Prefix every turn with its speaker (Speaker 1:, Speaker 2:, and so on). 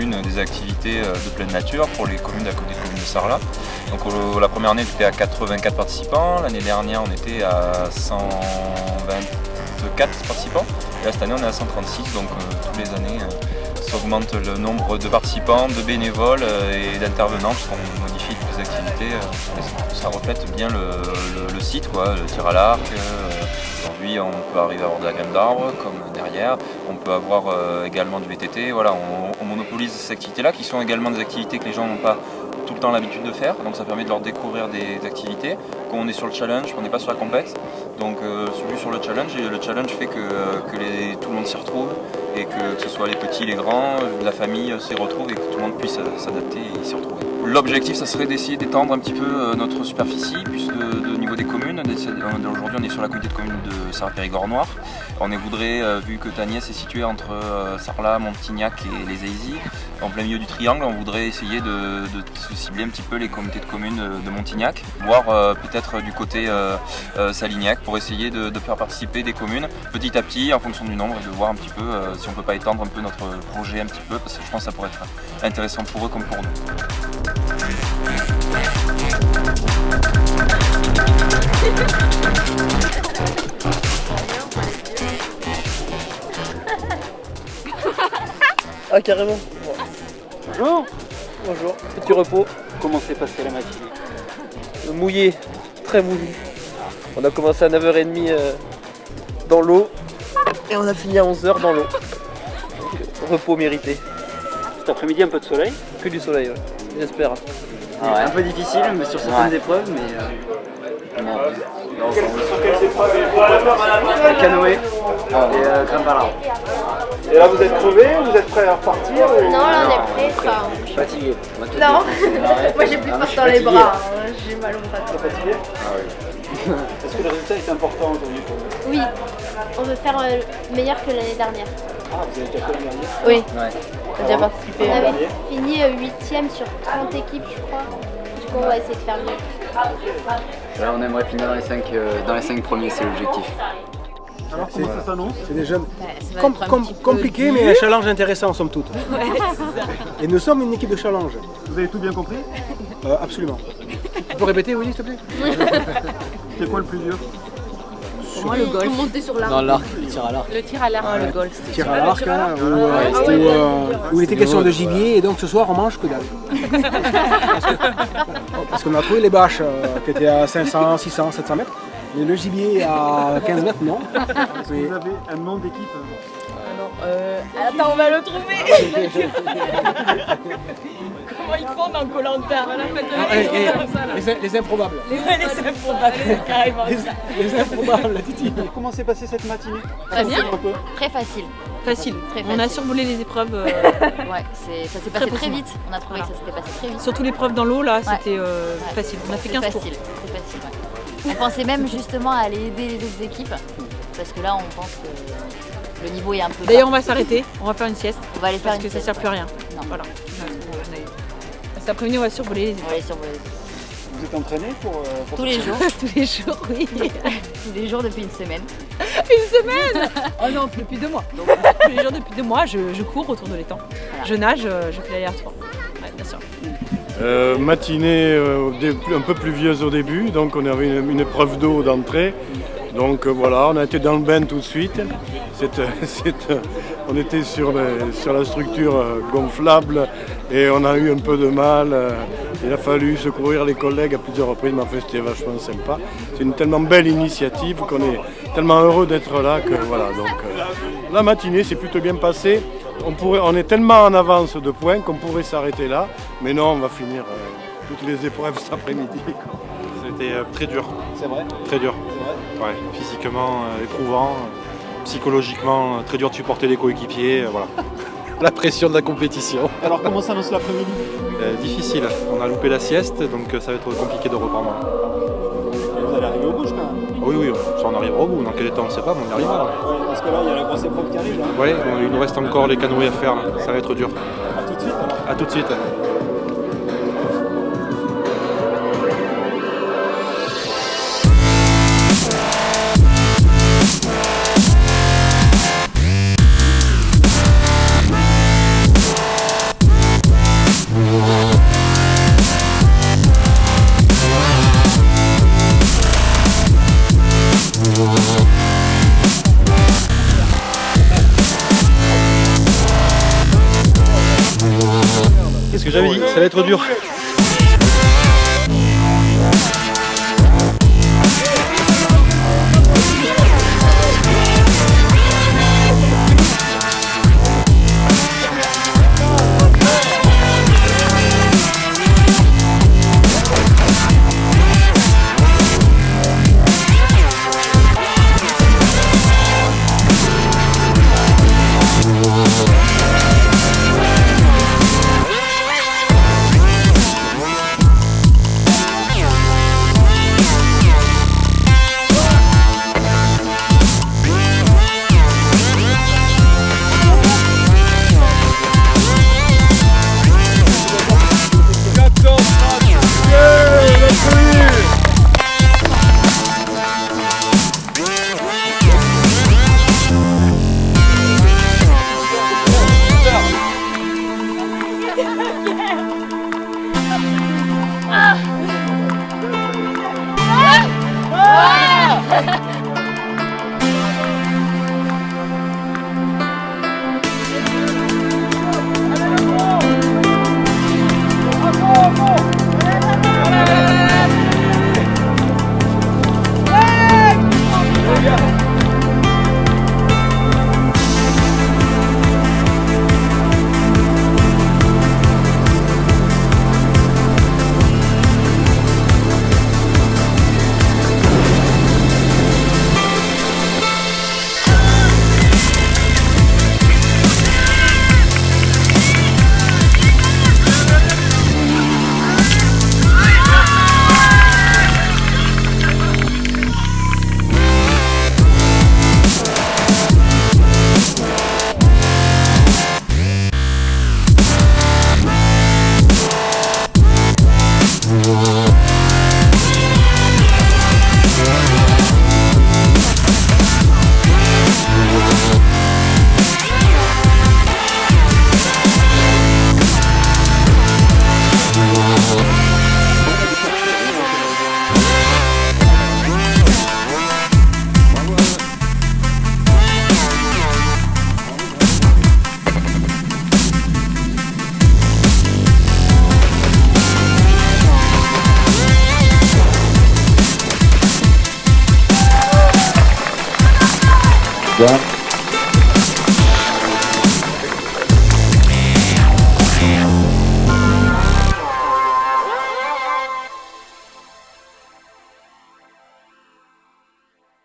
Speaker 1: communes des activités de pleine nature pour les communes d'à côté de communes de Sarlat. Donc la première année, on était à 84 participants. L'année dernière, on était à 124 participants. Et là, cette année, on est à 136. Donc tous les années, s'augmente le nombre de participants, de bénévoles et d'intervenants, parce qu'on modifie toutes les activités. Ça reflète bien le site, quoi, le tir à l'arc. Aujourd'hui, on peut arriver à avoir de la graine d'arbre, comme derrière. On peut avoir également du VTT. Voilà, on monopolise ces activités-là, qui sont également des activités que les gens n'ont pas tout le temps l'habitude de faire. Donc ça permet de leur découvrir des activités. Quand on est sur le challenge, on n'est pas sur la compète. Donc celui sur le challenge, et le challenge fait que tout le monde s'y retrouve, et que ce soit les petits, les grands, la famille s'y retrouve, et que tout le monde puisse s'adapter et s'y retrouver. L'objectif, ça serait d'essayer d'étendre un petit peu notre superficie, puisque de niveau des communes. Aujourd'hui, on est sur la communauté de communes de Sarlat-Périgord-Noir. On voudrait, vu que Tagnès est situé entre Sarlat, Montignac et les Aisy, en plein milieu du triangle, on voudrait essayer de cibler un petit peu les communautés de communes de Montignac, voire peut-être du côté Salignac, pour essayer de faire participer des communes petit à petit en fonction du nombre, et de voir un petit peu si on peut pas étendre un peu notre projet un petit peu, parce que je pense que ça pourrait être intéressant pour eux comme pour nous.
Speaker 2: Ah, carrément. Bonjour. Bonjour. Petit repos.
Speaker 3: Comment s'est passée la matinée?
Speaker 2: Mouillé, très mouillé. On a commencé à 9h30 dans l'eau et on a fini à 11h dans l'eau. Repos mérité.
Speaker 3: Cet après-midi, un peu de soleil?
Speaker 2: Que du soleil, ouais. J'espère.
Speaker 3: Ah ouais. Un peu difficile, mais sur certaines épreuves, mais sur quelles épreuves? Canoë et grimpe à l'arbre. Et là, vous êtes crevé? Vous êtes prêt à repartir?
Speaker 4: Non, là on est prêt. Enfin,
Speaker 3: Fatigué.
Speaker 4: non, moi j'ai plus de force dans les bras. J'ai mal au bras.
Speaker 3: Fatigué? Ah oui. Est-ce que le résultat est important aujourd'hui pour vous?
Speaker 4: Oui, on veut faire meilleur que l'année dernière.
Speaker 3: Ah, vous avez déjà fait l'année dernière?
Speaker 4: Oui,
Speaker 3: Ouais.
Speaker 4: j'ai déjà participé. On avait fini 8e sur 30 équipes, je crois. Du coup, on va essayer de faire mieux.
Speaker 3: Là, on aimerait finir dans les 5 premiers, c'est l'objectif.
Speaker 5: Alors comment ça s'annonce?
Speaker 6: C'est déjà
Speaker 5: compliqué, mais un challenge intéressant somme toute. Et nous sommes une équipe de challenge.
Speaker 6: Vous avez tout bien compris?
Speaker 5: Absolument. Tu peux répéter, Willy, s'il te plaît?
Speaker 6: C'est quoi le plus dur?
Speaker 4: Pour moi, le golf. Monter sur l'arbre.
Speaker 3: Dans l'arc, le tir à l'arc.
Speaker 4: Le tir à l'arc, le golf.
Speaker 5: Tir à l'arc, hein, où il était question de gibier, et donc ce soir on mange que dalle. Parce qu'on a trouvé les bâches qui étaient à 500, 600, 700 mètres. Mais le gibier à 15 mètres, non.
Speaker 6: Est-ce que vous avez un nom d'équipe?
Speaker 4: Attends, on va le trouver. Comment ils font dans Koh-Lanta?
Speaker 5: Les improbables.
Speaker 4: Les improbables, c'est carrément ça.
Speaker 5: Les improbables, la Titi.
Speaker 6: Comment s'est passée cette matinée?
Speaker 7: Très bien.
Speaker 4: Très facile.
Speaker 7: Facile.
Speaker 4: Très
Speaker 7: On a survolé les épreuves.
Speaker 4: Ouais, ça s'est passé très vite. On a trouvé que ça s'était passé très vite.
Speaker 7: Surtout l'épreuve dans l'eau, là,
Speaker 4: Ouais.
Speaker 7: c'était facile. On a fait 15 tours.
Speaker 4: Très facile, ouais. On pensait même justement à aller aider les autres équipes, parce que là on pense que le niveau est un peu bas.
Speaker 7: D'ailleurs, on va s'arrêter, on va faire une sieste.
Speaker 4: On va aller faire
Speaker 7: parce
Speaker 4: une
Speaker 7: que ça
Speaker 4: sieste.
Speaker 7: sert plus à rien.
Speaker 4: Non.
Speaker 7: Voilà. Cet après-midi, on va survoler les
Speaker 4: On va
Speaker 7: épreuves.
Speaker 4: aller survoler.
Speaker 6: Vous êtes entraîné pour
Speaker 4: Tous les jours.
Speaker 7: Tous les jours, oui.
Speaker 4: Tous les jours depuis une semaine.
Speaker 7: Une semaine. Oh non, depuis 2 mois. Donc, tous les jours depuis 2 mois, je cours autour de l'étang.
Speaker 4: Voilà.
Speaker 7: Je nage, je fais l'aller-retour. Ouais, bien sûr.
Speaker 8: Matinée un peu pluvieuse au début, donc on avait une épreuve d'eau d'entrée. Donc voilà, on a été dans le bain tout de suite. On était sur la structure gonflable et on a eu un peu de mal. Il a fallu secourir les collègues à plusieurs reprises, mais en fait c'était vachement sympa. C'est une tellement belle initiative qu'on est tellement heureux d'être là que voilà. Donc la matinée s'est plutôt bien passée. On est tellement en avance de points qu'on pourrait s'arrêter là, mais non, on va finir toutes les épreuves cet après-midi.
Speaker 9: C'était très dur.
Speaker 6: C'est vrai?
Speaker 9: Très dur.
Speaker 6: C'est vrai?
Speaker 9: Ouais, physiquement éprouvant, psychologiquement très dur de supporter les coéquipiers, voilà.
Speaker 8: La pression de la compétition.
Speaker 6: Alors comment s'annonce l'après-midi?
Speaker 9: Difficile, on a loupé la sieste, donc ça va être compliqué de reprendre.
Speaker 6: Vous allez arriver au bout quand même?
Speaker 9: Oui, ça on arrivera au bout, dans quel état on ne sait pas, mais on y arrivera.
Speaker 6: Ouais, parce que là il y a la grosse épreuve qui arrive là.
Speaker 9: Ouais, il nous reste encore les canoës à faire, là. Ça va être dur.
Speaker 6: A tout de suite alors.
Speaker 9: A tout de suite. va être dur.
Speaker 10: Done.